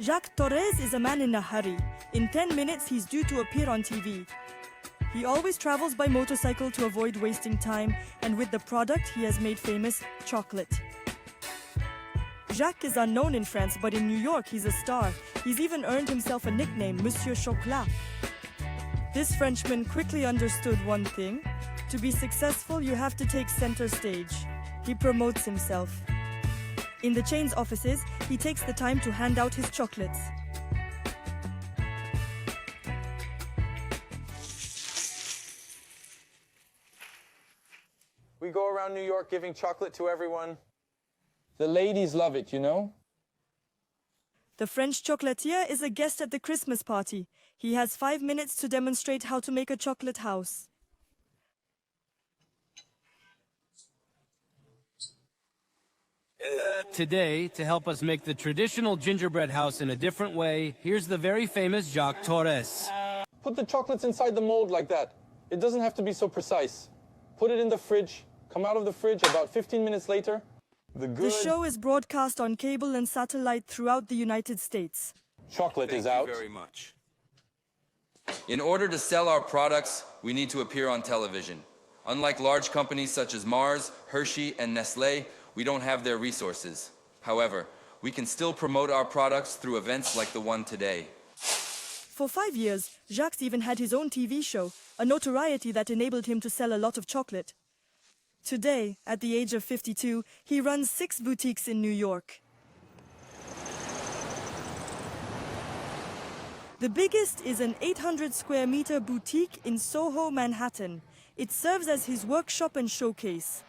Jacques Torres is a man in a hurry. In 10 minutes, he's due to appear on TV. He always travels by motorcycle to avoid wasting time, and with the product he has made famous, chocolate. Jacques is unknown in France, but in New York he's a star. He's even earned himself a nickname, Monsieur Chocolat. This Frenchman quickly understood one thing. To be successful, you have to take center stage. He promotes himself. In the chain's offices, he takes the time to hand out his chocolates. We go around New York giving chocolate to everyone. The ladies love it, you know? The French chocolatier is a guest at the Christmas party. He has 5 minutes to demonstrate how to make a chocolate house. Today, to help us make the traditional gingerbread house in a different way, here's the very famous Jacques Torres. Put the chocolates inside the mold like that. It doesn't have to be so precise. Put it in the fridge. Come out of the fridge about 15 minutes later. The show is broadcast on cable and satellite throughout the United States. Chocolate is out. Thank you very much. In order to sell our products, we need to appear on television. Unlike large companies such as Mars, Hershey, and Nestlé, we don't have their resources. However, we can still promote our products through events like the one today. For 5 years, Jacques even had his own TV show, a notoriety that enabled him to sell a lot of chocolate. Today, at the age of 52, he runs 6 boutiques in New York. The biggest is an 800 square meter boutique in Soho, Manhattan. It serves as his workshop and showcase.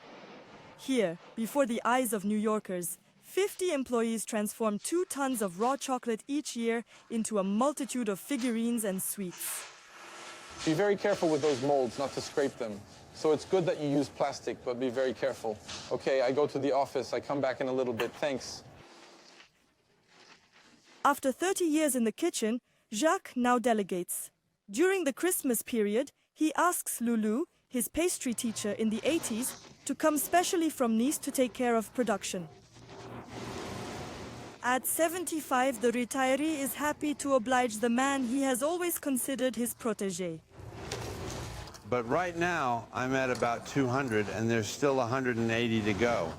Here, before the eyes of New Yorkers, 50 employees transform 2 tons of raw chocolate each year into a multitude of figurines and sweets. Be very careful with those molds, not to scrape them. So it's good that you use plastic, but be very careful. Okay, I go to the office. I come back in a little bit. Thanks. After 30 years in the kitchen, Jacques now delegates. During the Christmas period, he asks Loulou, his pastry teacher in the 80s, to come specially from Nice to take care of production. At 75, the retiree is happy to oblige the man he has always considered his protégé. But right now, I'm at about 200, and there's still 180 to go.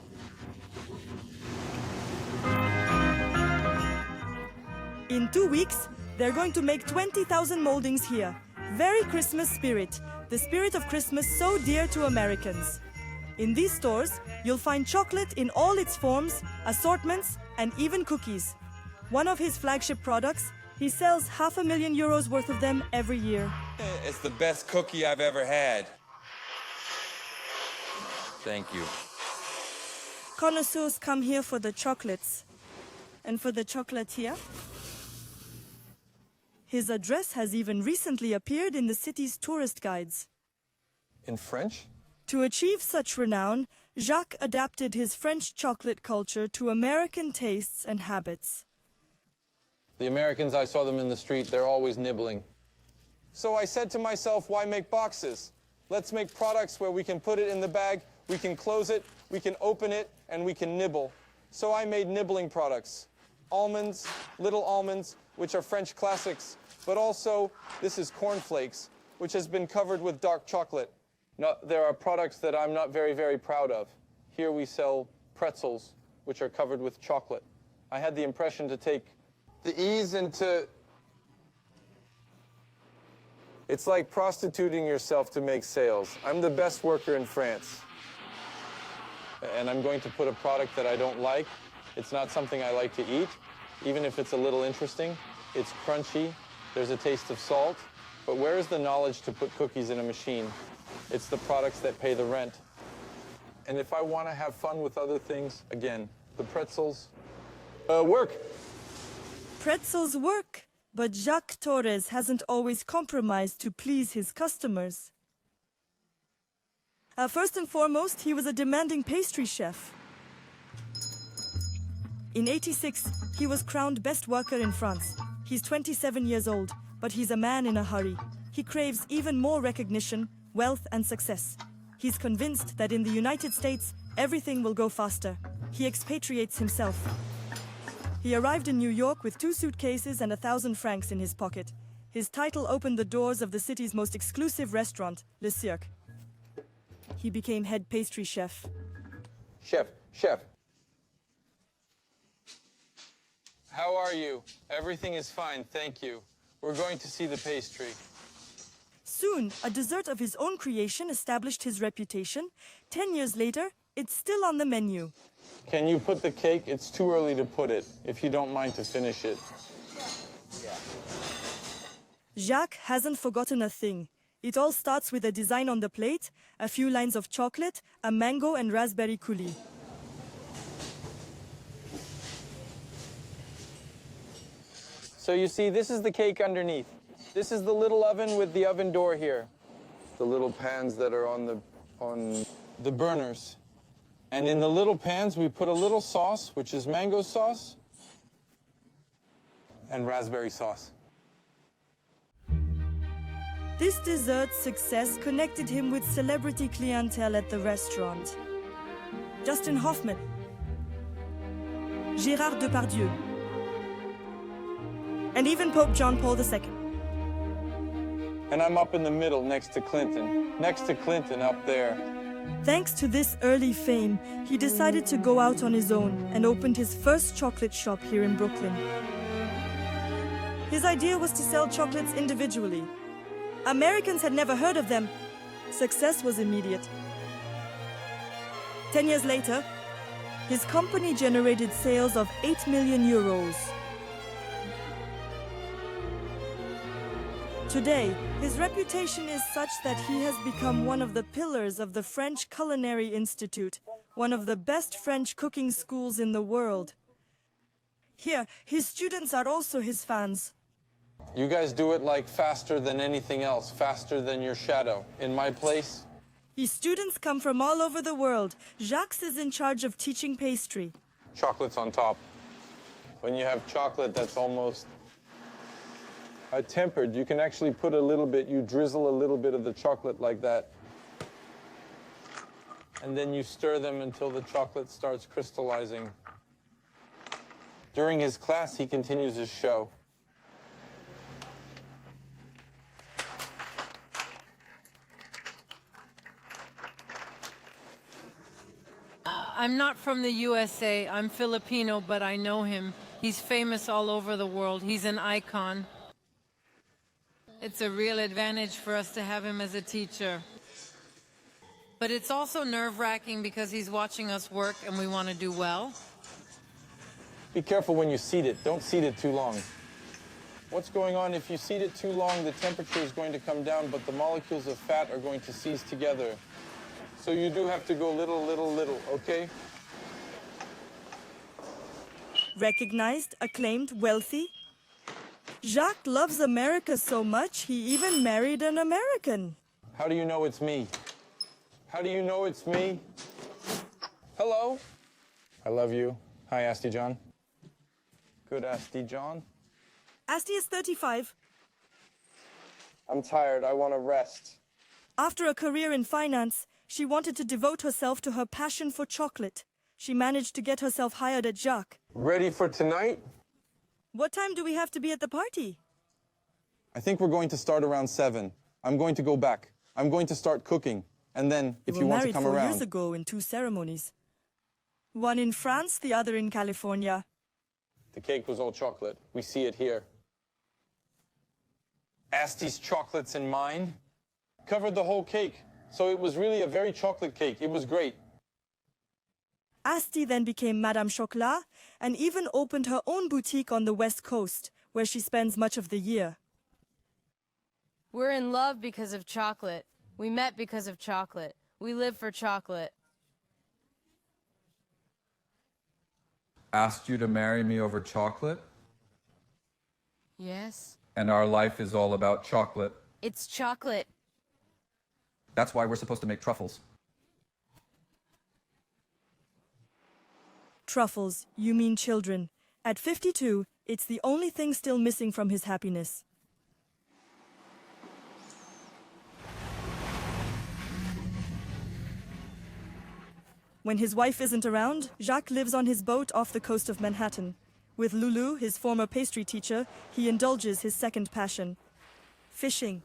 In 2 weeks, they're going to make 20,000 moldings here. Very Christmas spirit, the spirit of Christmas so dear to Americans. In these stores, you'll find chocolate in all its forms, assortments, and even cookies. One of his flagship products, he sells €500,000 worth of them every year. It's the best cookie I've ever had. Thank you. Connoisseurs come here for the chocolates. And for the chocolatier, his address has even recently appeared in the city's tourist guides. In French? To achieve such renown, Jacques adapted his French chocolate culture to American tastes and habits. The Americans, I saw them in the street, they're always nibbling. So I said to myself, why make boxes? Let's make products where we can put it in the bag, we can close it, we can open it, and we can nibble. So I made nibbling products. Almonds, little almonds, which are French classics, but also this is cornflakes, which has been covered with dark chocolate. Now, there are products that I'm not very, very proud of. Here we sell pretzels, which are covered with chocolate. I had the impression to take the ease into... It's like prostituting yourself to make sales. I'm the best worker in France. And I'm going to put a product that I don't like. It's not something I like to eat, even if it's a little interesting. It's crunchy. There's a taste of salt. But where is the knowledge to put cookies in a machine? It's the products that pay the rent. And if I want to have fun with other things, again, the pretzels work. Pretzels work, but Jacques Torres hasn't always compromised to please his customers. First and foremost, he was a demanding pastry chef. In '86, he was crowned best worker in France. He's 27 years old, but he's a man in a hurry. He craves even more recognition, wealth, and success. He's convinced that in the United States, everything will go faster. He expatriates himself. He arrived in New York with 2 suitcases and 1,000 francs in his pocket. His title opened the doors of the city's most exclusive restaurant, Le Cirque. He became head pastry chef. Chef. How are you? Everything is fine, thank you. We're going to see the pastry. Soon, a dessert of his own creation established his reputation. 10 years later, it's still on the menu. Can you put the cake? It's too early to put it, if you don't mind to finish it. Jacques hasn't forgotten a thing. It all starts with a design on the plate, a few lines of chocolate, a mango and raspberry coulis. So you see, this is the cake underneath. This is the little oven with the oven door here. The little pans that are on the burners. And in the little pans, we put a little sauce, which is mango sauce and raspberry sauce. This dessert's success connected him with celebrity clientele at the restaurant. Dustin Hoffman, Gérard Depardieu, and even Pope John Paul II. And I'm up in the middle next to Clinton up there. Thanks to this early fame, he decided to go out on his own and opened his first chocolate shop here in Brooklyn. His idea was to sell chocolates individually. Americans had never heard of them. Success was immediate. 10 years later, his company generated sales of 8 million euros. Today, his reputation is such that he has become one of the pillars of the French Culinary Institute, one of the best French cooking schools in the world. Here, his students are also his fans. You guys do it like faster than anything else, faster than your shadow. In my place, His students come from all over the world. Jacques is in charge of teaching pastry. chocolate's on top. When you have chocolate that's almost tempered, you can actually put a little bit, you drizzle a little bit of the chocolate like that. And then you stir them until the chocolate starts crystallizing. During his class, he continues his show. I'm not from the USA. I'm Filipino, but I know him. He's famous all over the world. He's an icon. It's a real advantage for us to have him as a teacher. But it's also nerve-wracking because he's watching us work and we want to do well. Be careful when you seed it. Don't seed it too long. What's going on? If you seed it too long, the temperature is going to come down, but the molecules of fat are going to seize together. So you do have to go little, okay? Recognized, acclaimed, wealthy. Jacques loves America so much, he even married an American. How do you know it's me? How do you know it's me? Hello? I love you. Hi, Asti John. Good, Asti John. Asti is 35. I'm tired. I want to rest. After a career in finance, she wanted to devote herself to her passion for chocolate. She managed to get herself hired at Jacques. Ready for tonight? What time do we have to be at the party? I think we're going to start around 7. I'm going to go back. I'm going to start cooking. And then, if you want to come We were married 4 around... years ago in 2 ceremonies. One in France, the other in California. The cake was all chocolate. We see it here. Asti's chocolates and mine covered the whole cake. So it was really a very chocolate cake. It was great. Asti then became Madame Chocolat and even opened her own boutique on the West Coast, where she spends much of the year. We're in love because of chocolate. We met because of chocolate. We live for chocolate. Asked you to marry me over chocolate, Yes? and our life is all about chocolate. It's chocolate. That's why we're supposed to make truffles. Truffles, you mean children. At 52, it's the only thing still missing from his happiness. When his wife isn't around, Jacques lives on his boat off the coast of Manhattan. With Lulu, his former pastry teacher, he indulges his second passion, fishing.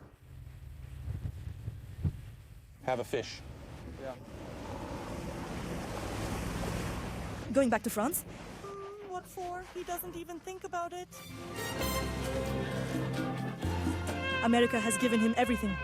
Have a fish. Yeah. Going back to France? What for? He doesn't even think about it. America has given him everything.